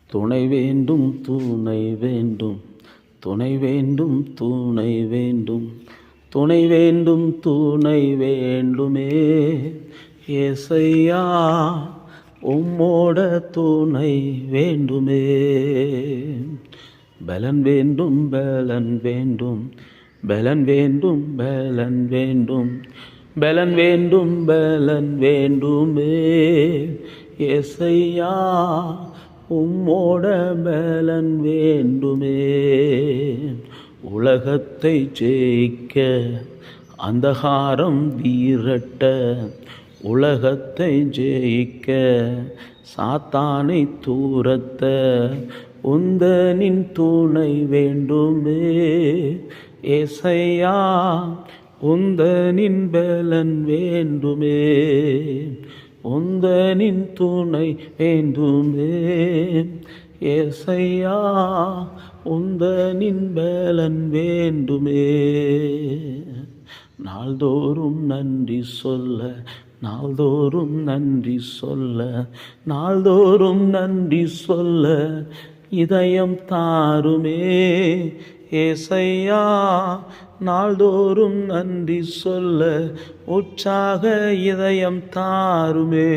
துணை வேண்டும் துணை வேண்டும் துணை வேண்டும் துணை வேண்டும் துணை வேண்டும் துணை வேண்டுமே ஏசையா உம்மோட துணை வேண்டுமே. பலன் வேண்டும் பலன் வேண்டும் பலன் வேண்டும் பலன் வேண்டும் பலன் வேண்டும் பலன் வேண்டுமே ஏசையா உம்மோட பலன் வேண்டுமே. உலகத்தை ஜெயிக்க அந்தகாரம் வீரட்ட உலகத்தை ஜெயிக்க சாத்தானை தூரத்த உந்தனின் துணை வேண்டுமே ஏசையா உந்தனின் பலன் வேண்டுமே உந்தனின் துணை வேண்டுமே ஏசையா உந்தனின் பலன் வேண்டுமே. நாள்தோறும் நன்றி சொல்ல நாள்தோறும் நன்றி சொல்ல நாள்தோறும் நன்றி சொல்ல இதயம் தாருமே ஏசையா நாள்தோறும் நன்றி சொல்ல உற்சாக இதயம் தாருமே.